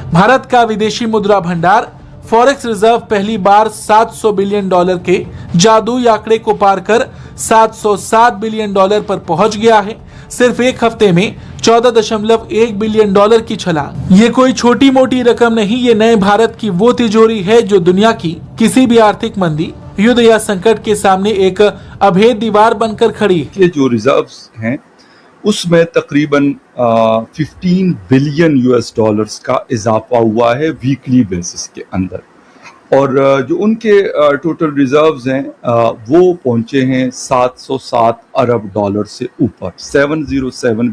भारत का विदेशी मुद्रा भंडार फॉरेक्स रिजर्व पहली बार $700 बिलियन के जादुई आंकड़े को पार कर $707 बिलियन पर पहुंच गया है। सिर्फ एक हफ्ते में $14.1 बिलियन की छलांग। ये कोई छोटी मोटी रकम नहीं, ये नए भारत की वो तिजोरी है जो दुनिया की किसी भी आर्थिक मंदी, युद्ध या संकट के सामने एक अभेद दीवार बनकर खड़ी है। ये जो रिजर्व्स हैं उसमें तकरीबन 15 बिलियन US डॉलर्स का इजाफा हुआ है वीकली बेसिस के अंदर, और जो उनके टोटल रिजर्व्स हैं वो पहुंचे हैं 707 अरब डॉलर से ऊपर, 707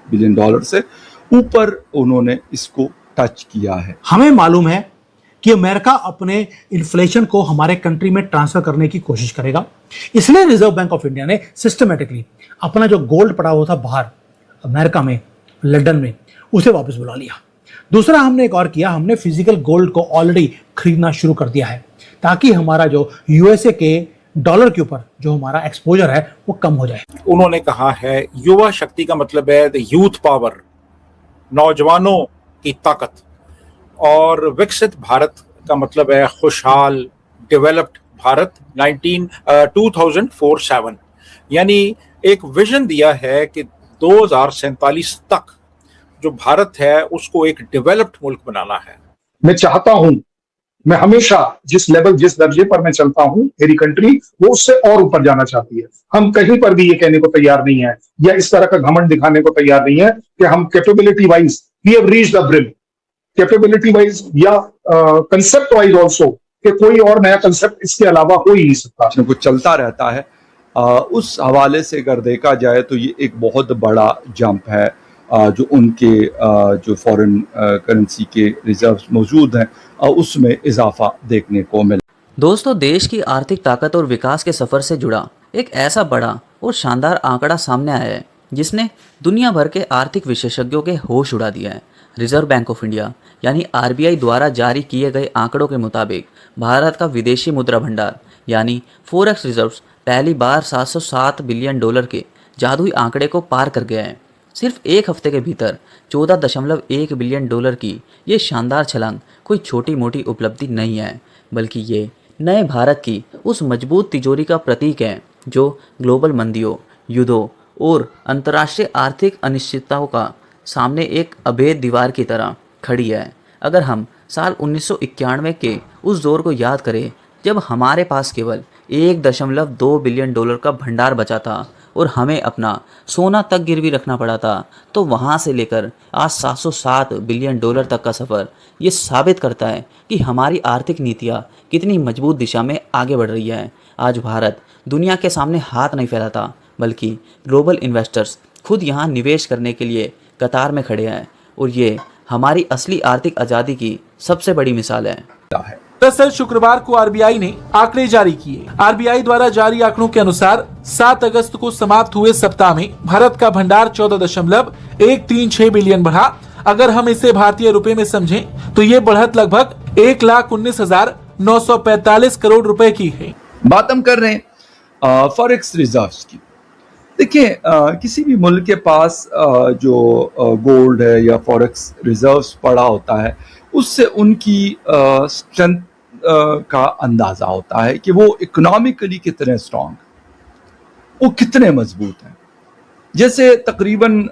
बिलियन डॉलर से ऊपर उन्होंने इसको टच किया है। हमें मालूम है कि अमेरिका अपने इन्फ्लेशन को हमारे कंट्री में ट्रांसफर करने की कोशिश करेगा, इसलिए रिजर्व बैंक ऑफ इंडिया ने सिस्टमेटिकली अपना जो गोल्ड पड़ा हुआ था बाहर अमेरिका में, लंदन में, उसे वापस बुला लिया। दूसरा हमने एक और किया, हमने फिजिकल गोल्ड को ऑलरेडी खरीदना शुरू कर दिया है ताकि हमारा जो यूएसए के डॉलर के ऊपर जो हमारा एक्सपोजर है वो कम हो जाए। उन्होंने कहा है युवा शक्ति का मतलब है द यूथ पावर, नौजवानों की ताकत, और विकसित भारत का मतलब है खुशहाल डेवलप्ड भारत 2047, यानी एक विजन दिया है कि 2047 तक जो भारत है उसको एक डेवलप्ड मुल्क बनाना है। मैं चाहता हूं, मैं हमेशा जिस लेवल जिस दर्जे पर मैं चलता हूं, मेरी कंट्री वो उससे और ऊपर जाना चाहती है। हम कहीं पर भी ये कहने को तैयार नहीं है या इस तरह का घमंड दिखाने को तैयार नहीं है कि हम capability wise we have reached the brim, capability wise या कंसेप्ट वाइज ऑल्सो, कि कोई और नया कंसेप्ट इसके अलावा हो ही नहीं सकता। कुछ चलता रहता है। उस हवाले से अगर देखा जाए तो ये एक बहुत बड़ा जंप है जो उनके जो फॉरेन करेंसी के रिजर्व्स मौजूद हैं उसमें इजाफा देखने को मिला। दोस्तों, देश की आर्थिक ताकत और विकास के सफ़र से जुड़ा एक ऐसा बड़ा और शानदार आंकड़ा सामने आया है जिसने दुनिया भर के आर्थिक विशेषज्ञों के होश उड़ा दिया है। रिजर्व बैंक ऑफ इंडिया यानी RBI द्वारा जारी किए गए आंकड़ों के मुताबिक भारत का विदेशी मुद्रा भंडार यानी फॉरेक्स रिजर्व्स पहली बार $707 बिलियन के जादुई आंकड़े को पार कर गया है। सिर्फ एक हफ्ते के भीतर $14.1 बिलियन की ये शानदार छलांग कोई छोटी मोटी उपलब्धि नहीं है, बल्कि ये नए भारत की उस मजबूत तिजोरी का प्रतीक है जो ग्लोबल मंदियों, युद्धों और अंतर्राष्ट्रीय आर्थिक अनिश्चितताओं का सामने एक अभेद दीवार की तरह खड़ी है। अगर हम साल 1991 के उस दौर को याद करें जब हमारे पास केवल $1.2 बिलियन का भंडार बचा था और हमें अपना सोना तक गिरवी रखना पड़ा था, तो वहाँ से लेकर आज $707 बिलियन तक का सफ़र ये साबित करता है कि हमारी आर्थिक नीतियाँ कितनी मजबूत दिशा में आगे बढ़ रही है। आज भारत दुनिया के सामने हाथ नहीं फैलाता, बल्कि ग्लोबल इन्वेस्टर्स खुद यहाँ निवेश करने के लिए कतार में खड़े हैं, और ये हमारी असली आर्थिक आज़ादी की सबसे बड़ी मिसाल है। दरअसल शुक्रवार को RBI ने आंकड़े जारी किए। RBI द्वारा जारी आंकड़ों के अनुसार 7 अगस्त को समाप्त हुए सप्ताह में भारत का भंडार 14.136 बिलियन बढ़ा। अगर हम इसे भारतीय रुपए में समझें तो ये बढ़त लगभग 1,19,945 करोड़ रुपए की है। बात हम कर रहे हैं फॉरेक्स रिजर्व्स की। देखिए, किसी भी मुल्क के पास जो गोल्ड है या फॉरेक्स रिजर्व्स पड़ा होता है उससे उनकी स्ट्रेंथ का अंदाजा होता है कि वो इकोनॉमिकली कितने स्ट्रांग, वो कितने मजबूत हैं। जैसे तकरीबन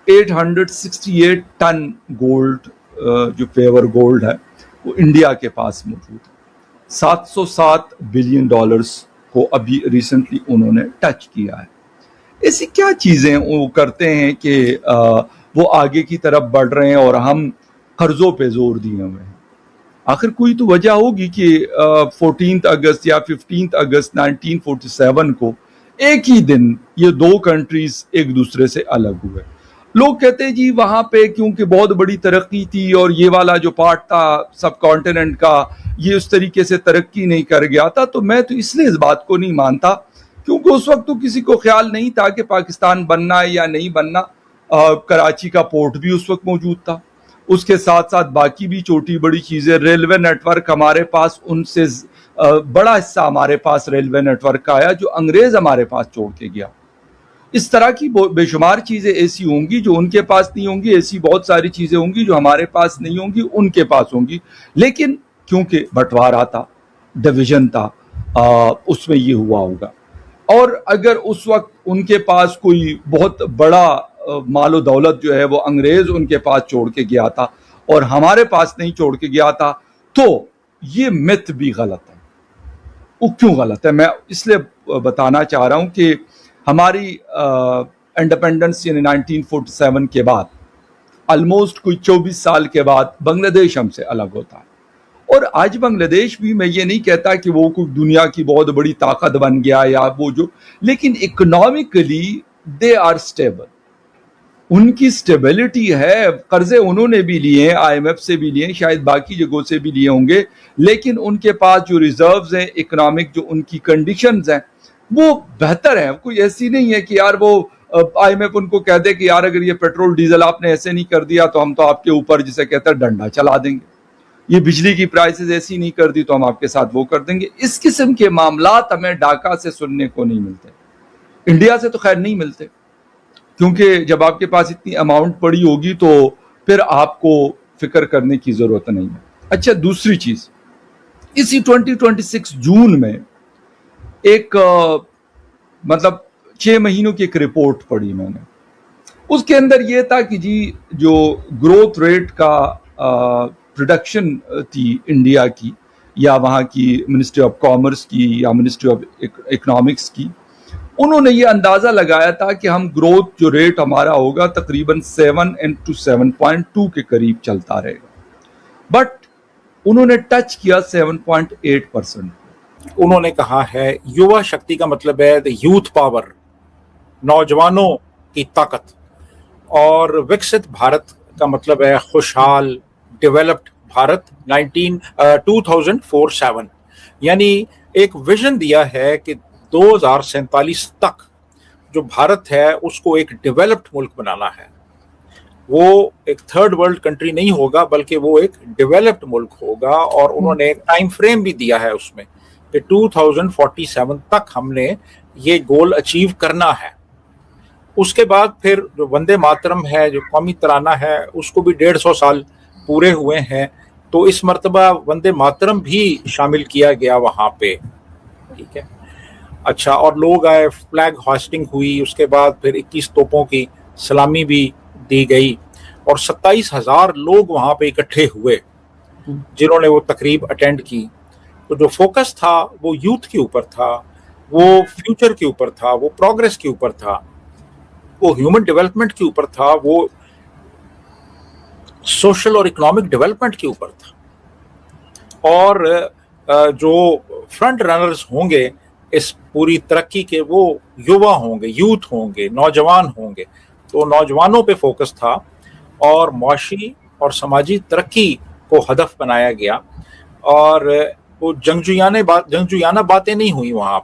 868 टन गोल्ड जो पेवर गोल्ड है वो इंडिया के पास मौजूद है। $707 बिलियन को अभी रिसेंटली उन्होंने टच किया है। ऐसी क्या चीज़ें वो करते हैं कि वो आगे की तरफ बढ़ रहे हैं और हम कर्जों पे जोर दिए हुए हैं। आखिर कोई तो वजह होगी कि 14 अगस्त या 15 अगस्त 1947 को एक ही दिन ये दो कंट्रीज एक दूसरे से अलग हुए। लोग कहते हैं जी वहाँ पे क्योंकि बहुत बड़ी तरक्की थी और ये वाला जो पार्ट था सब कॉन्टिनेंट का ये उस तरीके से तरक्की नहीं कर गया था। तो मैं तो इसलिए इस बात को नहीं मानता क्योंकि उस वक्त तो किसी को ख्याल नहीं था कि पाकिस्तान बनना है या नहीं बनना। कराची का पोर्ट भी उस वक्त मौजूद था, उसके साथ साथ बाकी भी छोटी बड़ी चीज़ें, रेलवे नेटवर्क हमारे पास उनसे बड़ा हिस्सा हमारे पास रेलवे नेटवर्क का आया जो अंग्रेज़ हमारे पास छोड़ के गया। इस तरह की बेशुमार चीजें ऐसी होंगी जो उनके पास नहीं होंगी, ऐसी बहुत सारी चीजें होंगी जो हमारे पास नहीं होंगी, उनके पास होंगी। लेकिन क्योंकि बंटवारा था, डिवीजन था, उसमें ये हुआ होगा। और अगर उस वक्त उनके पास कोई बहुत बड़ा मालो दौलत जो है वो अंग्रेज उनके पास छोड़ के गया था और हमारे पास नहीं छोड़ के गया था, तो ये मिथ भी गलत है। वो क्यों गलत है, मैं इसलिए बताना चाह रहा हूं कि हमारी इंडिपेंडेंस यानी 1947 के बाद ऑलमोस्ट कोई 24 साल के बाद बांग्लादेश हमसे अलग होता है। और आज बांग्लादेश भी, मैं ये नहीं कहता कि वो कोई दुनिया की बहुत बड़ी ताकत बन गया या वो जो, लेकिन इकोनॉमिकली दे आर स्टेबल, उनकी स्टेबिलिटी है। कर्जे उन्होंने भी लिए, IMF से भी लिए, शायद बाकी जगहों से भी लिए होंगे, लेकिन उनके पास जो रिजर्व्स हैं, इकोनॉमिक जो उनकी कंडीशंस हैं वो बेहतर है। कोई ऐसी नहीं है कि यार वो IMF उनको कह दे कि यार अगर ये पेट्रोल डीजल आपने ऐसे नहीं कर दिया तो हम तो आपके ऊपर, जिसे कहते हैं, डंडा चला देंगे, ये बिजली की प्राइसेस ऐसी नहीं कर दी तो हम आपके साथ वो कर देंगे। इस किस्म के मामलात हमें ढाका से सुनने को नहीं मिलते, इंडिया से तो खैर नहीं मिलते, क्योंकि जब आपके पास इतनी अमाउंट पड़ी होगी तो फिर आपको फिक्र करने की जरूरत नहीं है। अच्छा, दूसरी चीज, इसी 2026 जून में एक मतलब 6 महीनों की एक रिपोर्ट पढ़ी मैंने। उसके अंदर यह था कि जी जो ग्रोथ रेट का प्रोडक्शन थी इंडिया की, या वहाँ की मिनिस्ट्री ऑफ कॉमर्स की या मिनिस्ट्री ऑफ इकोनॉमिक्स की, उन्होंने ये अंदाजा लगाया था कि हम ग्रोथ जो रेट हमारा होगा तकरीबन 7 to 7.2 के करीब चलता रहेगा, बट उन्होंने टच किया 7.8%। उन्होंने कहा है युवा शक्ति का मतलब है द यूथ पावर, नौजवानों की ताकत, और विकसित भारत का मतलब है खुशहाल डेवलप्ड भारत 2047, यानी एक विजन दिया है कि 2047 तक जो भारत है उसको एक डेवलप्ड मुल्क बनाना है। वो एक थर्ड वर्ल्ड कंट्री नहीं होगा बल्कि वो एक डेवलप्ड मुल्क होगा। और उन्होंने एक टाइम फ्रेम भी दिया है उसमें कि 2047 तक हमने ये गोल अचीव करना है। उसके बाद फिर जो वंदे मातरम है, जो कौमी तराना है, उसको भी 150 साल पूरे हुए हैं, तो इस मर्तबा वंदे मातरम भी शामिल किया गया वहाँ पे, ठीक है। अच्छा, और लोग आए, फ्लैग होस्टिंग हुई, उसके बाद फिर 21 तोपों की सलामी भी दी गई और 27,000 लोग वहाँ पे इकट्ठे हुए जिन्होंने वो तकरीब अटेंड की। तो जो फोकस था वो यूथ के ऊपर था, वो फ्यूचर के ऊपर था, वो प्रोग्रेस के ऊपर था, वो ह्यूमन डेवलपमेंट के ऊपर था, वो सोशल और इकोनॉमिक डेवलपमेंट के ऊपर था। और जो फ्रंट रनर्स होंगे इस पूरी तरक्की के, वो युवा होंगे, यूथ होंगे, नौजवान होंगे। तो नौजवानों पे फोकस था और मुआशी और समाजी तरक्की को हदफ बनाया गया। और वो जंगजुयाना बातें नहीं हुई वहाँ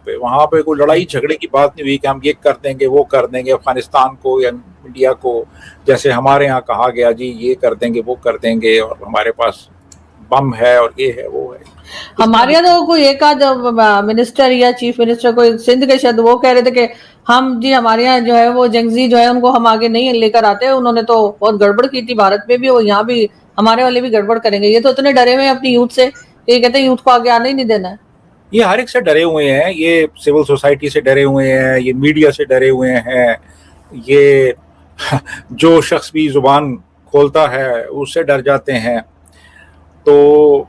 पे कोई लड़ाई झगड़े की बात नहीं हुई कि हम ये कर देंगे, वो कर देंगे अफगानिस्तान को या इंडिया को, जैसे हमारे यहाँ कहा गया जी ये कर देंगे, वो कर देंगे, और हमारे पास बम है और ये है वो है। हमारे यहाँ तो कोई एक आध मिनिस्टर या चीफ मिनिस्टर कोई सिंध के शायद वो कह रहे थे कि हम जी हमारे यहाँ जो है वो जंगजी जो है उनको हम आगे नहीं लेकर आते, उन्होंने तो बहुत गड़बड़ की थी भारत में भी और यहाँ भी हमारे वाले भी गड़बड़ करेंगे। ये तो इतने डरे हुए हैं अपनी यूथ से, ये कहते हैं यूथ को आगे आने ही नहीं देना है। ये हर एक से डरे हुए हैं, ये सिविल सोसाइटी से डरे हुए हैं, ये मीडिया से डरे हुए हैं, ये जो शख्स भी जुबान खोलता है उससे डर जाते हैं। तो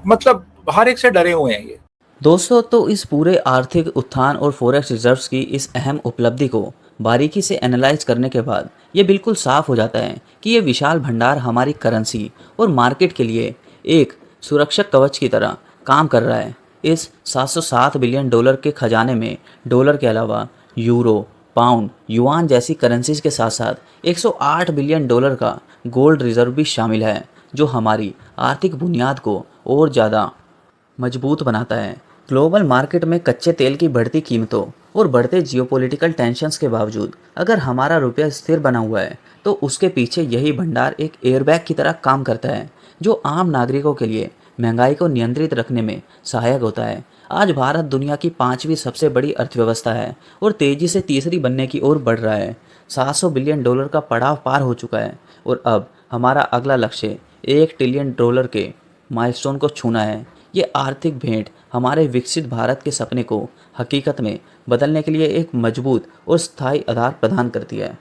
मतलब हर एक से डरे हुए हैं ये। दोस्तों, तो इस पूरे आर्थिक उत्थान और फॉरेक्स रिजर्व्स की इस अहम उपलब्धि को बारीकी से एनालाइज करने के बाद ये बिल्कुल साफ हो जाता है कि ये विशाल भंडार हमारी करेंसी और मार्केट के लिए एक सुरक्षक कवच की तरह काम कर रहा है। इस 707 बिलियन डॉलर के खजाने में डॉलर के अलावा यूरो, पाउंड, युआन जैसी करेंसीज के साथ साथ 108 बिलियन डॉलर का गोल्ड रिजर्व भी शामिल है, जो हमारी आर्थिक बुनियाद को और ज़्यादा मजबूत बनाता है। ग्लोबल मार्केट में कच्चे तेल की बढ़ती कीमतों और बढ़ते जियोपॉलिटिकल टेंशन्स के बावजूद अगर हमारा रुपया स्थिर बना हुआ है तो उसके पीछे यही भंडार एक एयरबैग की तरह काम करता है, जो आम नागरिकों के लिए महंगाई को नियंत्रित रखने में सहायक होता है। आज भारत दुनिया की 5वीं सबसे बड़ी अर्थव्यवस्था है और तेजी से तीसरी बनने की ओर बढ़ रहा है। $700 बिलियन का पड़ाव पार हो चुका है और अब हमारा अगला लक्ष्य $1 ट्रिलियन के माइलस्टोन को छूना है। ये आर्थिक भेंट हमारे विकसित भारत के सपने को हकीकत में बदलने के लिए एक मजबूत और स्थायी आधार प्रदान करती है।